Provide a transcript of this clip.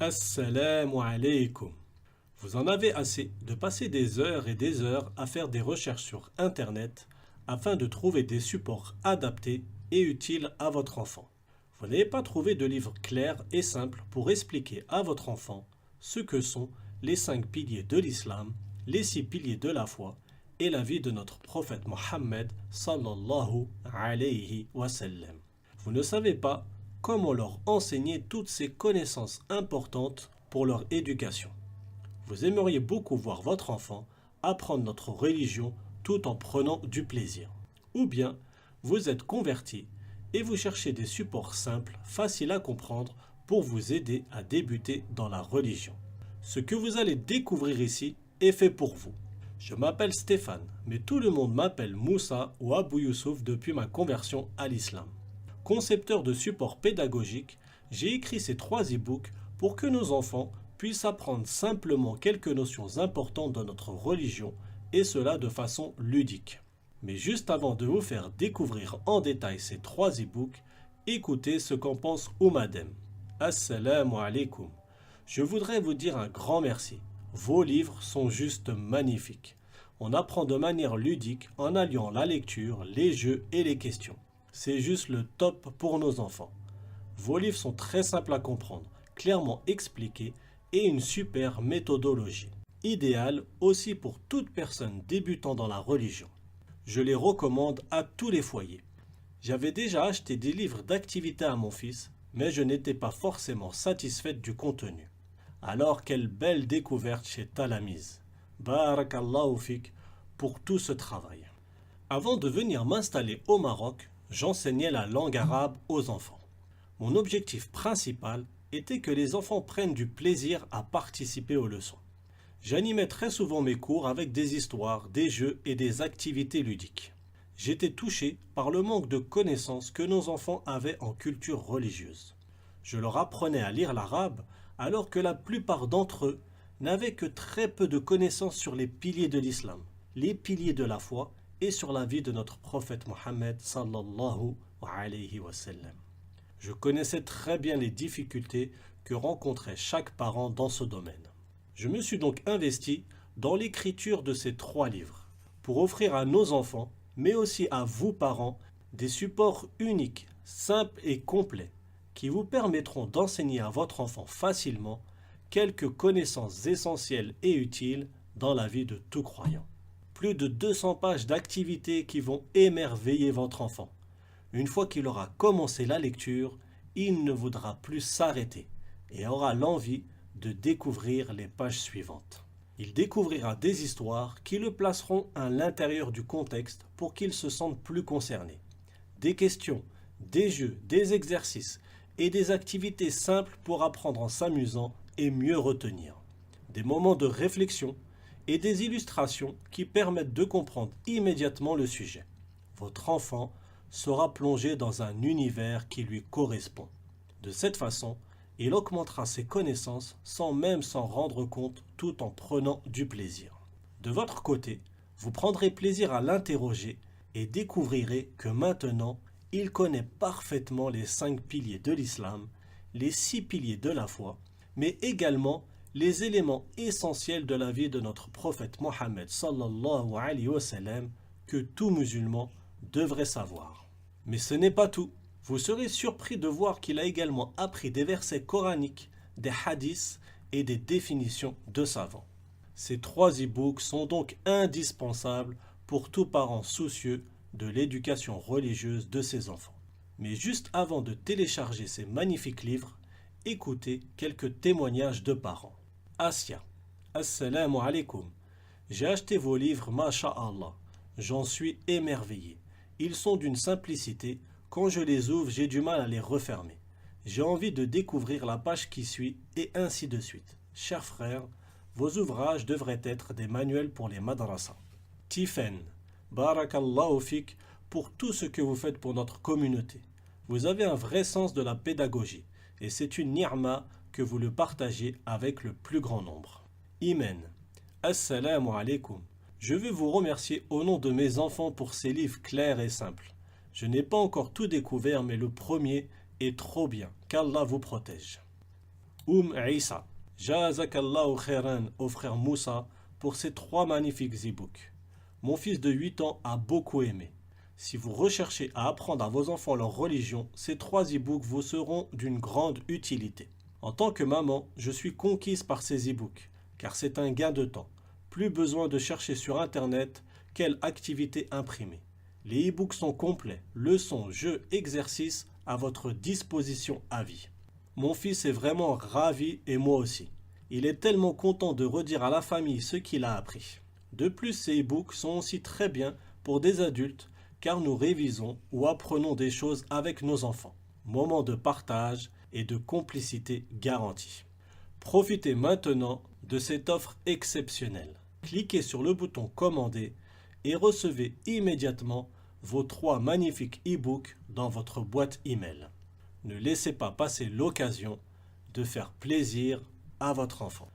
Assalamu alaikum. Vous en avez assez de passer des heures et des heures à faire des recherches sur Internet afin de trouver des supports adaptés et utiles à votre enfant. Vous n'avez pas trouvé de livre clair et simple pour expliquer à votre enfant ce que sont les 5 piliers de l'islam, les 6 piliers de la foi et la vie de notre prophète Mohammed sallallahu alayhi wa sallam. Vous ne savez pas comment leur enseigner toutes ces connaissances importantes pour leur éducation. Vous aimeriez beaucoup voir votre enfant apprendre notre religion tout en prenant du plaisir. Ou bien, vous êtes converti et vous cherchez des supports simples, faciles à comprendre pour vous aider à débuter dans la religion. Ce que vous allez découvrir ici est fait pour vous. Je m'appelle Stéphane, mais tout le monde m'appelle Moussa ou Abou Youssouf depuis ma conversion à l'islam. Concepteur de support pédagogique, j'ai écrit ces 3 e-books pour que nos enfants puissent apprendre simplement quelques notions importantes de notre religion et cela de façon ludique. Mais juste avant de vous faire découvrir en détail ces 3 e-books, écoutez ce qu'en pense Oumadem. Assalamu alaikum. Je voudrais vous dire un grand merci. Vos livres sont juste magnifiques. On apprend de manière ludique en alliant la lecture, les jeux et les questions. C'est juste le top pour nos enfants. Vos livres sont très simples à comprendre, clairement expliqués et une super méthodologie. Idéal aussi pour toute personne débutant dans la religion. Je les recommande à tous les foyers. J'avais déjà acheté des livres d'activité à mon fils, mais je n'étais pas forcément satisfaite du contenu. Alors quelle belle découverte chez Talamiz. Barakallahu fik pour tout ce travail. Avant de venir m'installer au Maroc, j'enseignais la langue arabe aux enfants. Mon objectif principal était que les enfants prennent du plaisir à participer aux leçons. J'animais très souvent mes cours avec des histoires, des jeux et des activités ludiques. J'étais touché par le manque de connaissances que nos enfants avaient en culture religieuse. Je leur apprenais à lire l'arabe alors que la plupart d'entre eux n'avaient que très peu de connaissances sur les piliers de l'islam, les piliers de la foi et sur la vie de notre prophète Mohammed sallallahu alayhi wa sallam. Je connaissais très bien les difficultés que rencontrait chaque parent dans ce domaine. Je me suis donc investi dans l'écriture de ces 3 livres pour offrir à nos enfants, mais aussi à vous parents, des supports uniques, simples et complets qui vous permettront d'enseigner à votre enfant facilement quelques connaissances essentielles et utiles dans la vie de tout croyant. Plus de 200 pages d'activités qui vont émerveiller votre enfant. Une fois qu'il aura commencé la lecture, il ne voudra plus s'arrêter et aura l'envie de découvrir les pages suivantes. Il découvrira des histoires qui le placeront à l'intérieur du contexte pour qu'il se sente plus concerné. Des questions, des jeux, des exercices et des activités simples pour apprendre en s'amusant et mieux retenir. Des moments de réflexion et des illustrations qui permettent de comprendre immédiatement le sujet. Votre enfant sera plongé dans un univers qui lui correspond. De cette façon, il augmentera ses connaissances sans même s'en rendre compte tout en prenant du plaisir. De votre côté, vous prendrez plaisir à l'interroger et découvrirez que maintenant, il connaît parfaitement les 5 piliers de l'islam, les 6 piliers de la foi, mais également les éléments essentiels de la vie de notre prophète Mohammed sallallahu alayhi wa sallam que tout musulman devrait savoir. Mais ce n'est pas tout. Vous serez surpris de voir qu'il a également appris des versets coraniques, des hadiths et des définitions de savants. Ces 3 e-books sont donc indispensables pour tout parent soucieux de l'éducation religieuse de ses enfants. Mais juste avant de télécharger ces magnifiques livres, écoutez quelques témoignages de parents. Asia. Assalamu alaikum. J'ai acheté vos livres, masha'Allah. J'en suis émerveillé. Ils sont d'une simplicité. Quand je les ouvre, j'ai du mal à les refermer. J'ai envie de découvrir la page qui suit et ainsi de suite. Chers frères, vos ouvrages devraient être des manuels pour les madrasas. Tiffen. Barakallahu fik pour tout ce que vous faites pour notre communauté. Vous avez un vrai sens de la pédagogie et c'est une ni'ma que vous le partagez avec le plus grand nombre. Imen. Assalamu alaikum. Je veux vous remercier au nom de mes enfants pour ces livres clairs et simples. Je n'ai pas encore tout découvert, mais le premier est trop bien. Qu'Allah vous protège. Isa. Jazakallahu khairan au frère Moussa pour ces 3 magnifiques e-books. Mon fils de 8 ans a beaucoup aimé. Si vous recherchez à apprendre à vos enfants leur religion, ces 3 e-books vous seront d'une grande utilité. En tant que maman, je suis conquise par ces e-books, car c'est un gain de temps. Plus besoin de chercher sur Internet quelle activité imprimer. Les e-books sont complets, leçons, jeux, exercices à votre disposition à vie. Mon fils est vraiment ravi et moi aussi. Il est tellement content de redire à la famille ce qu'il a appris. De plus, ces e-books sont aussi très bien pour des adultes car nous révisons ou apprenons des choses avec nos enfants. Moment de partage et de complicité garantie. Profitez maintenant de cette offre exceptionnelle. Cliquez sur le bouton commander et recevez immédiatement vos 3 magnifiques e-books dans votre boîte email. Ne laissez pas passer l'occasion de faire plaisir à votre enfant.